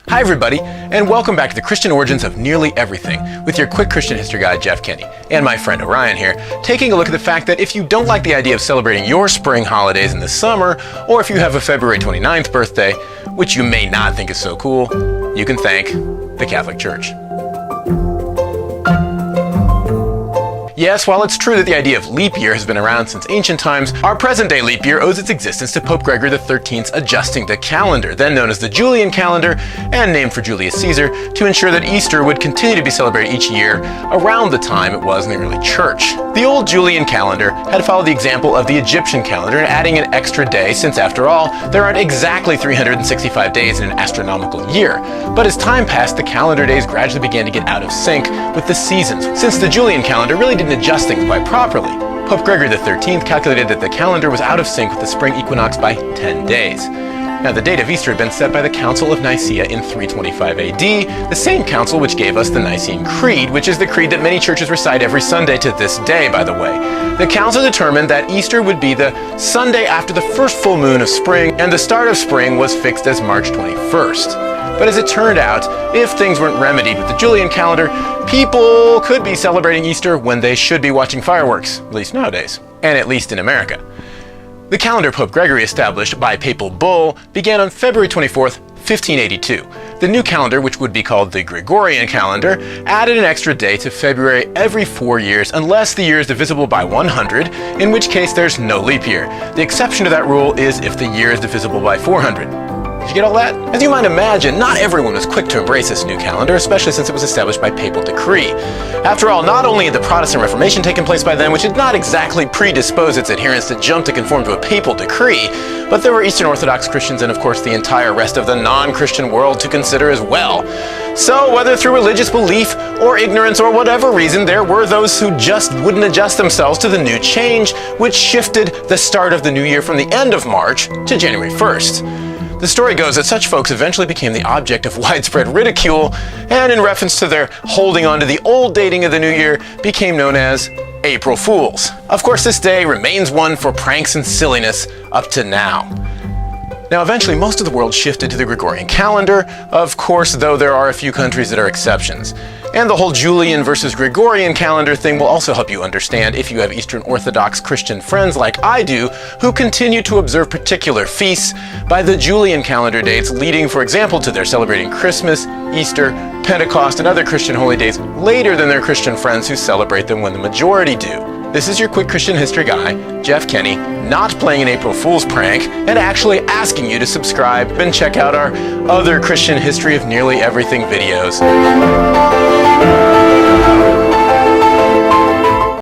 Hi everybody, and welcome back to the Christian Origins of Nearly Everything with your quick Christian history guy, Jeff Kenny, and my friend Orion here, taking a look at the fact that if you don't like the idea of celebrating your spring holidays in the summer, or if you have a February 29th birthday, which you may not think is so cool, you can thank the Catholic Church. Yes, while it's true that the idea of leap year has been around since ancient times, our present-day leap year owes its existence to Pope Gregory XIII's adjusting the calendar, then known as the Julian calendar, and named for Julius Caesar, to ensure that Easter would continue to be celebrated each year around the time it was in the early church. The old Julian calendar had followed the example of the Egyptian calendar in adding an extra day, since after all, there aren't exactly 365 days in an astronomical year. But as time passed, the calendar days gradually began to get out of sync with the seasons, since the Julian calendar really didn't adjust things quite properly. Pope Gregory XIII calculated that the calendar was out of sync with the spring equinox by 10 days. Now, the date of Easter had been set by the Council of Nicaea in 325 AD, the same council which gave us the Nicene Creed, which is the creed that many churches recite every Sunday to this day, by the way. The council determined that Easter would be the Sunday after the first full moon of spring, and the start of spring was fixed as March 21st. But as it turned out, if things weren't remedied with the Julian calendar, people could be celebrating Easter when they should be watching fireworks, at least nowadays, and at least in America. The calendar Pope Gregory established by papal bull began on February 24th, 1582. The new calendar, which would be called the Gregorian calendar, added an extra day to February every 4 years unless the year is divisible by 100, in which case there's no leap year. The exception to that rule is if the year is divisible by 400. Did you get all that? As you might imagine, not everyone was quick to embrace this new calendar, especially since it was established by papal decree. After all, not only had the Protestant Reformation taken place by then, which did not exactly predispose its adherents to jump to conform to a papal decree, but there were Eastern Orthodox Christians and of course the entire rest of the non-Christian world to consider as well. So whether through religious belief or ignorance or whatever reason, there were those who just wouldn't adjust themselves to the new change, which shifted the start of the new year from the end of March to January 1st. The story goes that such folks eventually became the object of widespread ridicule, and in reference to their holding on to the old dating of the new year, became known as April Fools. Of course, this day remains one for pranks and silliness up to now. Now, eventually, most of the world shifted to the Gregorian calendar, of course, though there are a few countries that are exceptions. And the whole Julian versus Gregorian calendar thing will also help you understand if you have Eastern Orthodox Christian friends like I do, who continue to observe particular feasts by the Julian calendar dates, leading, for example, to their celebrating Christmas, Easter, Pentecost, and other Christian holy days later than their Christian friends who celebrate them when the majority do. This is your quick Christian history guy, Jeff Kenny, not playing an April Fool's prank, and actually asking you to subscribe and check out our other Christian history of nearly everything videos.